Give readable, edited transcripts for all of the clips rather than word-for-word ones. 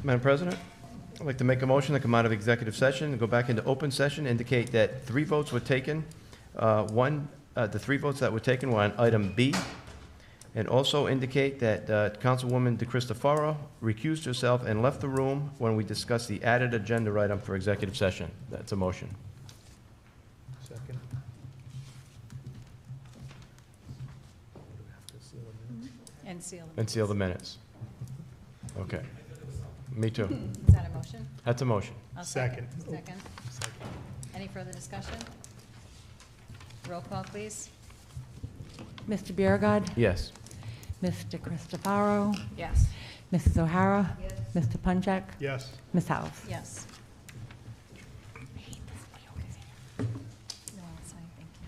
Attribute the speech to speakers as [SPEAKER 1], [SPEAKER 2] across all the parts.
[SPEAKER 1] Madam President, I'd like to make a motion to come out of executive session and go back into open session, indicate that 3 votes were taken. The 3 votes that were taken were on item B, and also indicate that Councilwoman DeCristofaro recused herself and left the room when we discussed the added agenda item for executive session. That's a motion.
[SPEAKER 2] Second.
[SPEAKER 3] And seal them.
[SPEAKER 1] And seal the minutes. Okay. Me too.
[SPEAKER 3] Is that a motion?
[SPEAKER 1] That's a motion.
[SPEAKER 3] I'll
[SPEAKER 2] Second.
[SPEAKER 3] Second. Any further discussion? Roll call, please.
[SPEAKER 4] Mr. Biragad.
[SPEAKER 1] Yes.
[SPEAKER 4] Mr. Cristofaro.
[SPEAKER 3] Yes.
[SPEAKER 4] Mrs. O'Hara. Mr. Punchak.
[SPEAKER 2] Yes.
[SPEAKER 4] Ms. House.
[SPEAKER 3] Yes. No, I'll sign, thank you.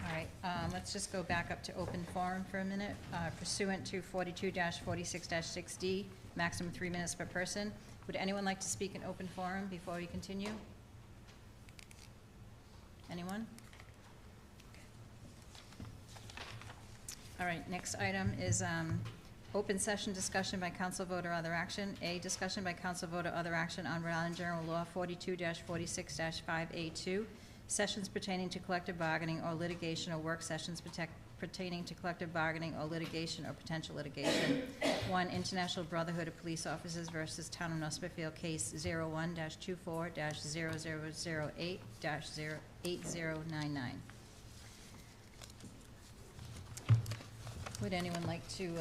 [SPEAKER 3] All right, let's just go back up to open forum for a minute. Pursuant to 42-46-6D, maximum 3 minutes per person. Would anyone like to speak in open forum before we continue? Anyone? All right, next item is open session discussion by council vote or other action. A, discussion by council vote or other action on Rhode Island General Law 42-46-5A2, sessions pertaining to collective bargaining or litigation, or work sessions pertaining to collective bargaining or litigation or potential litigation. 1, International Brotherhood of Police Officers versus Town of Smithfield-Case 01-24-0008-8099. Would anyone like to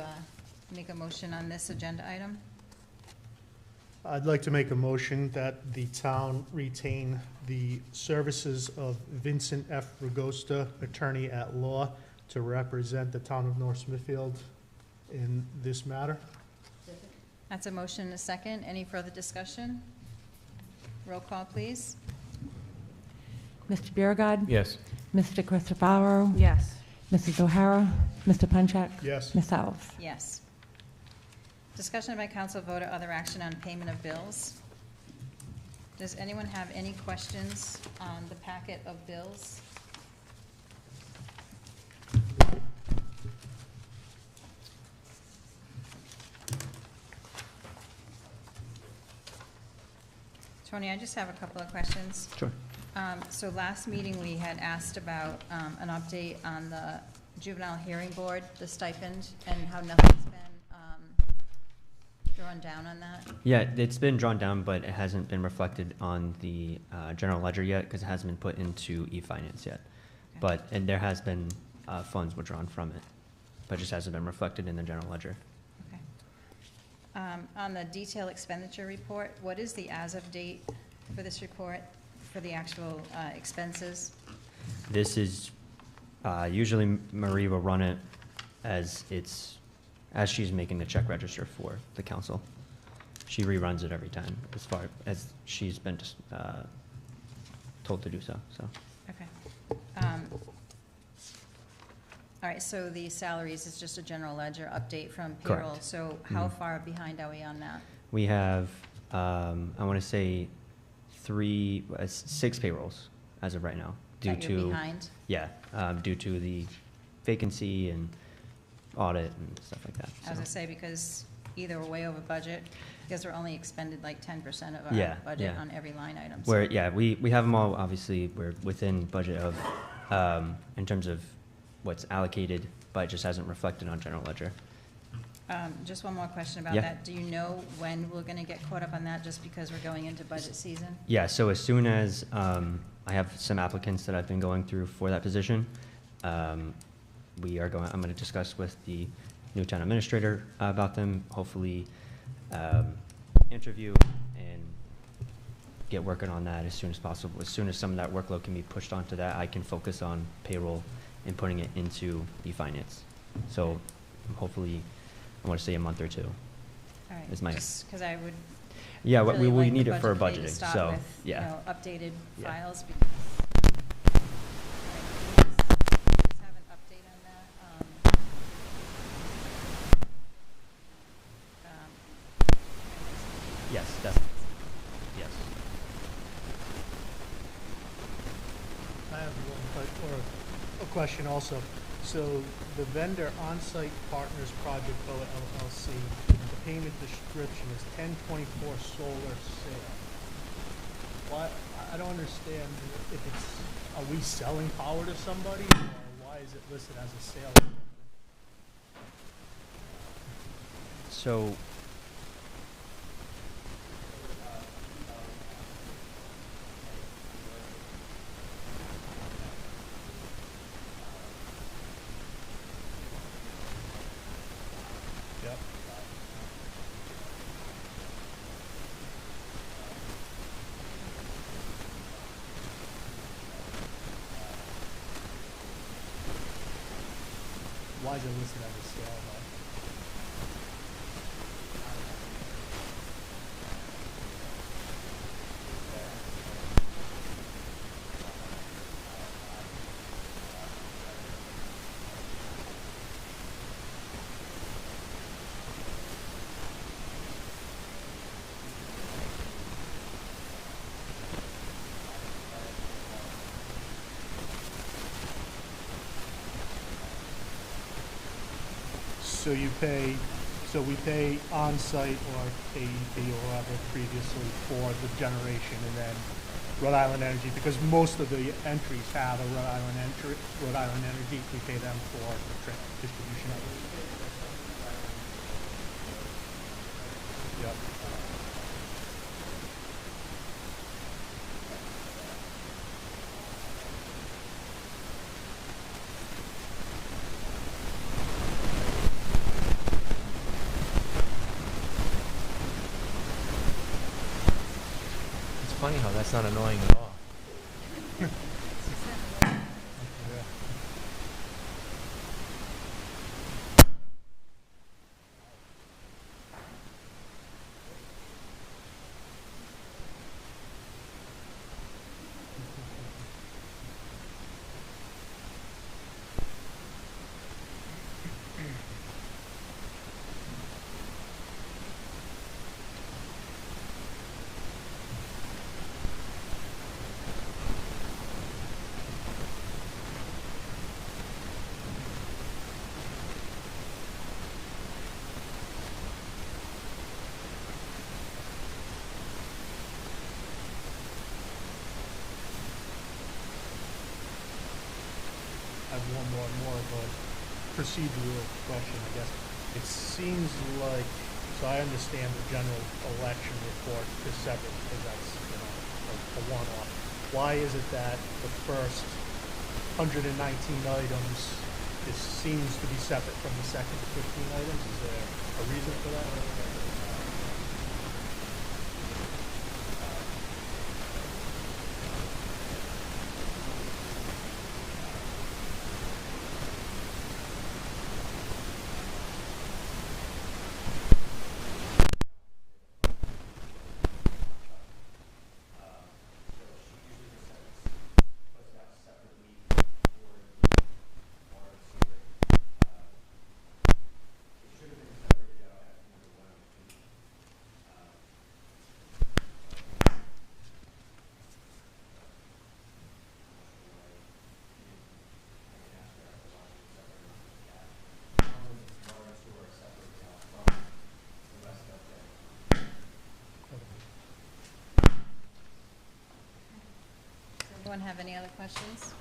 [SPEAKER 3] make a motion on this agenda item?
[SPEAKER 2] I'd like to make a motion that the town retain the services of Vincent F. Ragosta, attorney at law, to represent the town of North Smithfield in this matter.
[SPEAKER 3] That's a motion and a second. Any further discussion? Roll call, please.
[SPEAKER 4] Mr. Biragad.
[SPEAKER 1] Yes.
[SPEAKER 4] Mr. Cristofaro.
[SPEAKER 3] Yes.
[SPEAKER 4] Mrs. O'Hara. Mr. Punchak.
[SPEAKER 2] Yes.
[SPEAKER 4] Ms. House.
[SPEAKER 3] Yes. Discussion by council vote or other action on payment of bills. Does anyone have any questions on the packet of bills? Tony, I just have a couple of questions.
[SPEAKER 1] Sure.
[SPEAKER 3] So last meeting, we had asked about an update on the juvenile hearing board, the stipend, and how nothing's been drawn down on that.
[SPEAKER 5] Yeah, it's been drawn down, but it hasn't been reflected on the general ledger yet because it hasn't been put into e-finance yet.
[SPEAKER 3] Okay.
[SPEAKER 5] And there has been funds withdrawn from it, but it just hasn't been reflected in the general ledger.
[SPEAKER 3] Okay. On the detail expenditure report, what is the as-of date for this report for the actual expenses?
[SPEAKER 5] This is, usually Marie will run it as she's making the check register for the council. She reruns it every time as far as she's been told to do so.
[SPEAKER 3] Okay. All right, so the salaries is just a general ledger update from payroll.
[SPEAKER 5] Correct.
[SPEAKER 3] So how far behind are we on that?
[SPEAKER 5] We have, I want to say 6 payrolls as of right now.
[SPEAKER 3] That you're behind?
[SPEAKER 5] Yeah, due to the vacancy and audit and stuff like that.
[SPEAKER 3] I was gonna say, because either we're way over budget, because we're only expended like 10% of our budget on every line item. So.
[SPEAKER 5] We have them all, obviously, we're within budget of, in terms of what's allocated, but it just hasn't reflected on general ledger.
[SPEAKER 3] Just one more question about that. Do you know when we're gonna get caught up on that, just because we're going into budget season?
[SPEAKER 5] Yeah, so as soon as I have some applicants that I've been going through for that position, I'm going to discuss with the new town administrator about them, hopefully interview and get working on that as soon as possible. As soon as some of that workload can be pushed onto that, I can focus on payroll and putting it into the finance. So hopefully, I want to say a month or 2.
[SPEAKER 3] All right,
[SPEAKER 5] is my
[SPEAKER 3] just because I would.
[SPEAKER 5] Yeah,
[SPEAKER 3] really
[SPEAKER 5] we
[SPEAKER 3] like
[SPEAKER 5] need
[SPEAKER 3] the
[SPEAKER 5] it for
[SPEAKER 3] budget committee
[SPEAKER 5] budgeting.
[SPEAKER 3] to start
[SPEAKER 5] So
[SPEAKER 3] with,
[SPEAKER 5] yeah,
[SPEAKER 3] you know, updated
[SPEAKER 5] Yeah.
[SPEAKER 3] files. Because, just have an update on that.
[SPEAKER 5] yes, definitely. Yes.
[SPEAKER 2] I have one, or a question also. So the vendor On-Site Partners Project Co. LLC, the payment description is 1024 solar sale. Why, I don't understand if it's, are we selling power to somebody, or why is it listed as a sale?
[SPEAKER 5] So,
[SPEAKER 2] Yep. Why is it listed as a sale, though? So we pay on-site or AEP or whatever previously for the generation, and then Rhode Island Energy, because most of the entries have a Rhode Island Energy, we pay them for the distribution of it. Yep.
[SPEAKER 1] It's funny how that's not annoying at all.
[SPEAKER 2] Yeah. I have one more of a procedural question, I guess. It seems like, so I understand the general election report is separate because that's, a one-off. Why is it that the first 119 items seems to be separate from the second 15 items? Is there a reason for that?
[SPEAKER 3] Anyone have any other questions?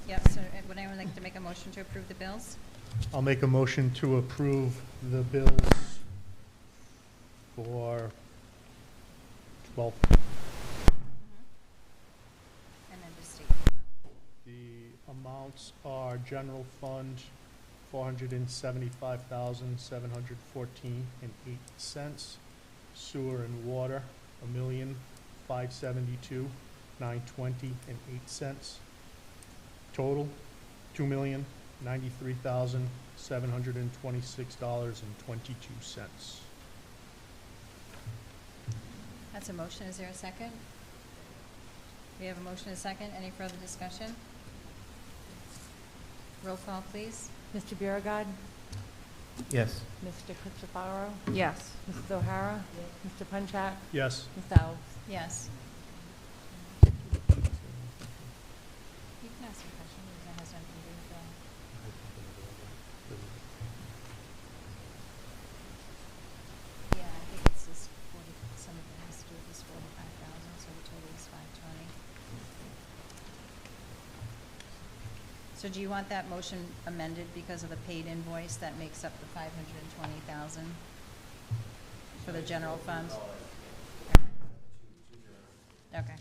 [SPEAKER 3] Yep, so would anyone like to make a motion to approve the bills?
[SPEAKER 2] I'll make a motion to approve the bills for 12.
[SPEAKER 3] And then just state the
[SPEAKER 2] The amounts are general fund, $475,714.08. Sewer and water, $1,572,920.08. Total, $2,093,726.22.
[SPEAKER 3] That's a motion. Is there a second? We have a motion and a second. Any further discussion? Roll call, please.
[SPEAKER 4] Mr. Biragad.
[SPEAKER 1] Yes.
[SPEAKER 4] Mr. Christopherow.
[SPEAKER 3] Yes.
[SPEAKER 4] Mrs. O'Hara. Mr. Punchak.
[SPEAKER 2] Yes.
[SPEAKER 4] Ms. Alves.
[SPEAKER 3] Yes. some question, because that has nothing to do with the. Yeah, I think it's just 40, some of it has to do with this 45,000, so the total is 520. So do you want that motion amended because of the paid invoice that makes up the 520,000 for the general fund? Okay.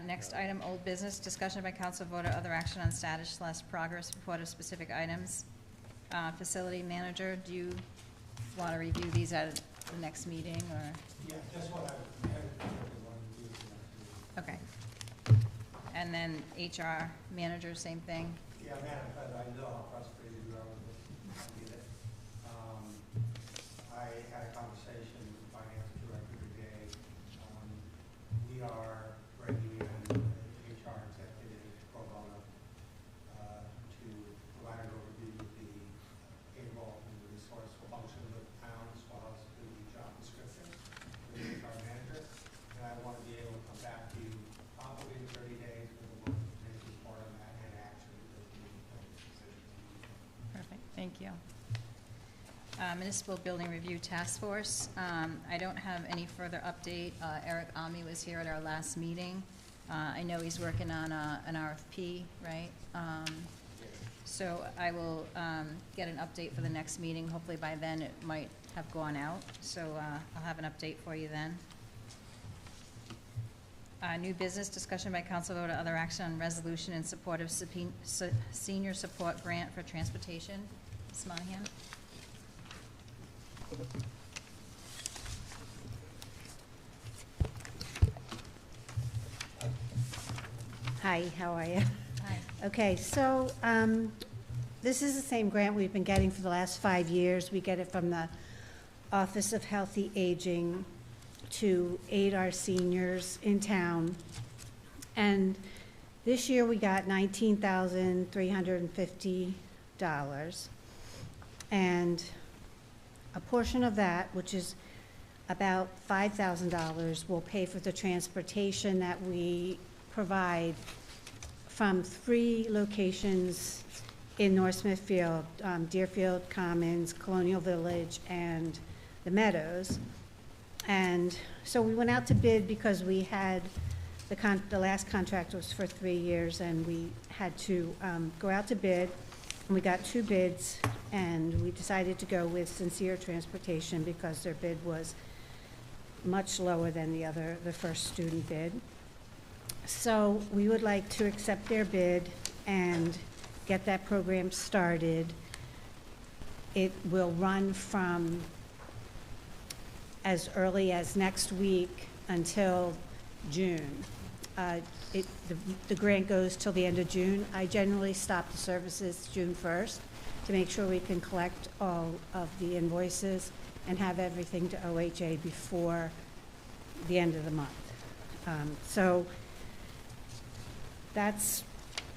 [SPEAKER 3] Next item, old business, discussion by council vote or other action on status/progress report of specific items. Facility manager, do you want to review these at the next meeting, or?
[SPEAKER 6] Yeah, that's what I wanted to do for next week.
[SPEAKER 3] Okay. And then HR manager, same thing?
[SPEAKER 6] Yeah, Madam President, I know how frustrated you are with it. I had a conversation with the finance director today. We are bringing in an HR executive pro bono to provide an overview of the payroll and the resourceful function of the town, as well as the job description for the HR manager. And I want to be able to come back to you probably in 30 days with a more information report on that and actually the decisions.
[SPEAKER 3] Perfect, thank you. Municipal Building Review Task Force, I don't have any further update. Eric Ami was here at our last meeting. I know he's working on an RFP, right? So I will get an update for the next meeting. Hopefully by then it might have gone out, so I'll have an update for you then. New business, discussion by council vote or other action on resolution in support of senior support grant for transportation. Ms. Monahan?
[SPEAKER 7] Hi, how are you?
[SPEAKER 3] Hi.
[SPEAKER 7] Okay, so this is the same grant we've been getting for the last 5 years. We get it from the Office of Healthy Aging to aid our seniors in town. And this year we got $19,350. And a portion of that, which is about $5,000, will pay for the transportation that we provide from 3 locations in North Smithfield, Deerfield Commons, Colonial Village, and the Meadows. And so we went out to bid because we had, the last contract was for 3 years, and we had to go out to bid. And we got 2 bids, and we decided to go with Sincere Transportation because their bid was much lower than the first student bid. So we would like to accept their bid and get that program started. It will run from as early as next week until June. The grant goes till the end of June. I generally stop the services June 1st to make sure we can collect all of the invoices and have everything to OHA before the end of the month. So that's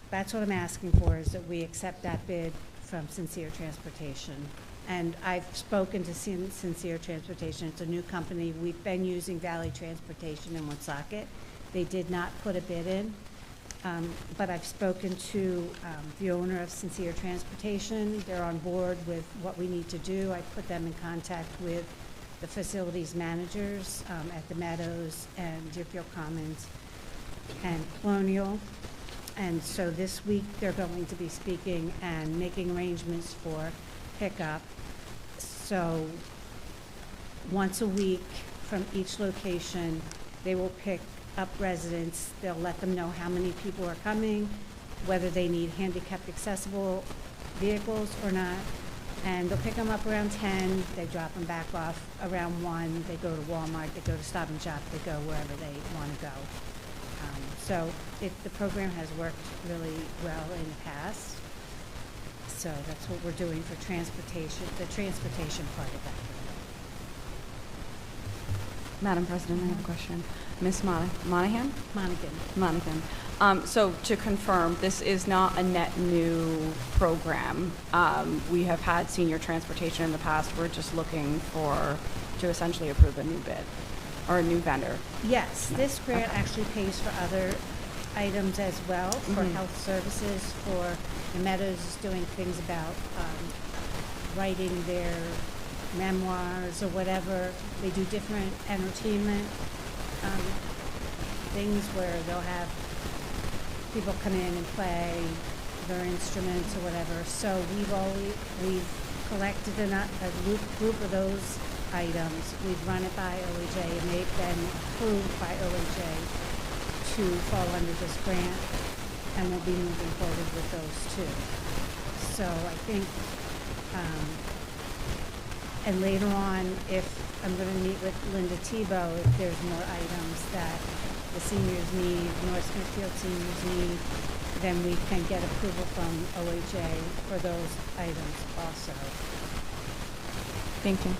[SPEAKER 7] what I'm asking for, is that we accept that bid from Sincere Transportation. And I've spoken to Sincere Transportation. It's a new company. We've been using Valley Transportation in Woonsocket. They did not put a bid in, but I've spoken to the owner of Sincere Transportation. They're on board with what we need to do. I put them in contact with the facilities managers at the Meadows and Deerfield Commons and Colonial. And so this week they're going to be speaking and making arrangements for pickup. So once a week from each location, they will pick up residents. They'll let them know how many people are coming, whether they need handicapped accessible vehicles or not. And they'll pick them up around 10, they drop them back off around 1, they go to Walmart, they go to Stop and Shop, they go wherever they want to go. So the program has worked really well in the past. So that's what we're doing for transportation, the transportation part of that.
[SPEAKER 4] Madam President, I have a question. Ms. Monahan?
[SPEAKER 7] Monaghan.
[SPEAKER 4] So to confirm, this is not a net new program. We have had senior transportation in the past. We're just looking to essentially approve a new bid or a new vendor.
[SPEAKER 7] Yes, this grant actually pays for other items as well for
[SPEAKER 4] Mhm.
[SPEAKER 7] health services, for the Meadows is doing things about writing their memoirs or whatever. They do different entertainment things where they'll have people come in and play their instruments or whatever. So we've collected a group of those items. We've run it by OHA, and they've been approved by OHA to fall under this grant, and we'll be moving forward with those too. So I think, and later on, if I'm gonna meet with Linda Tebow, if there's more items that the seniors need, North Smithfield seniors need, then we can get approval from OHA for those items also.
[SPEAKER 4] Thank you.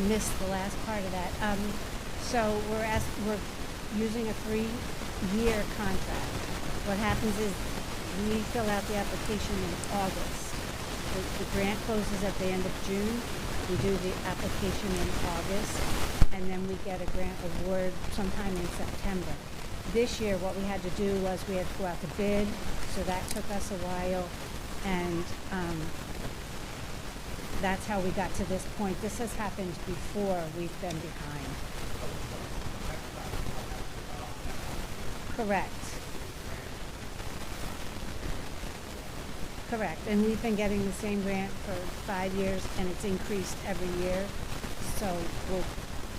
[SPEAKER 7] Missed the last part of that. So we're using a 3-year contract. What happens is we fill out the application in August. The grant closes at the end of June. We do the application in August, and then we get a grant award sometime in September. This year, what we had to do was we had to go out to bid, so that took us a while, and that's how we got to this point. This has happened before. We've been behind. Correct. Correct. And we've been getting the same grant for 5 years, and it's increased every year. So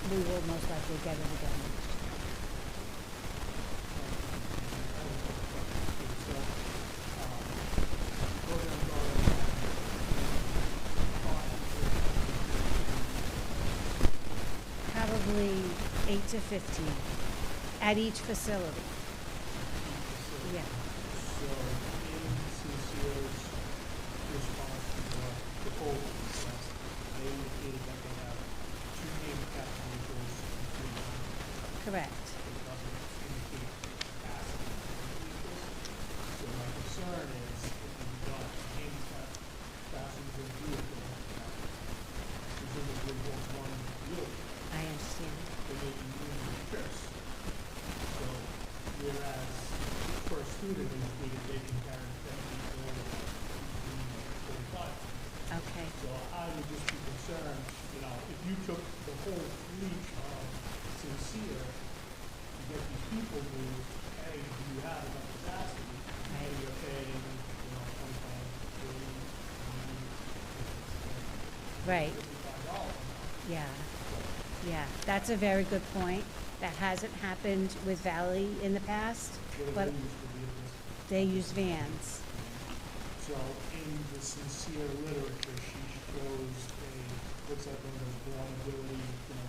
[SPEAKER 7] we will most likely get it again next year. Probably 8 to 15 at each facility. Yeah.
[SPEAKER 2] So in Sincere's response to the whole request, they indicated that they have 2 handicap vehicles and 3 non-handicap.
[SPEAKER 7] Correct.
[SPEAKER 2] It doesn't indicate capacity of the vehicles. So my concern is if you've got handicap passenger vehicle, presumably there's one wheelchair.
[SPEAKER 7] I understand.
[SPEAKER 2] They may be using trips. So whereas for a student is needed, they can carry 10 people, 45.
[SPEAKER 7] Okay.
[SPEAKER 2] So I would just be concerned, if you took the whole fleet of Sincere to get these people moved, hey, do you have enough capacity?
[SPEAKER 7] Right.
[SPEAKER 2] And you're paying, 25, 30,
[SPEAKER 7] Right.
[SPEAKER 2] $55.
[SPEAKER 7] Yeah. Yeah. That's a very good point. That hasn't happened with Valley in the past, but they use vans.
[SPEAKER 2] So in the Sincere literature, she shows looks like one of those broad ability,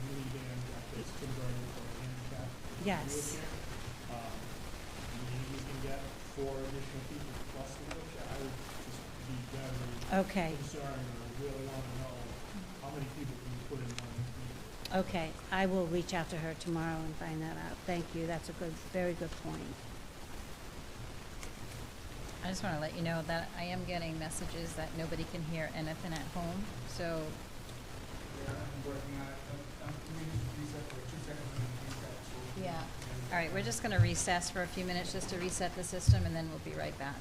[SPEAKER 2] minivan that gets converted for a handicap
[SPEAKER 7] Yes.
[SPEAKER 2] wheelchair. Maybe you can get 4 additional people plus the wheelchair. I would just be very
[SPEAKER 7] Okay.
[SPEAKER 2] concerned, and I really want to know how many people can you put in one vehicle.
[SPEAKER 7] Okay. I will reach out to her tomorrow and find that out. Thank you. That's a very good point.
[SPEAKER 3] I just want to let you know that I am getting messages that nobody can hear anything at home, so,
[SPEAKER 6] Yeah, I'm working on it. I'm going to reset for 2 seconds and reset. So
[SPEAKER 3] yeah. All right, we're just going to recess for a few minutes just to reset the system, and then we'll be right back.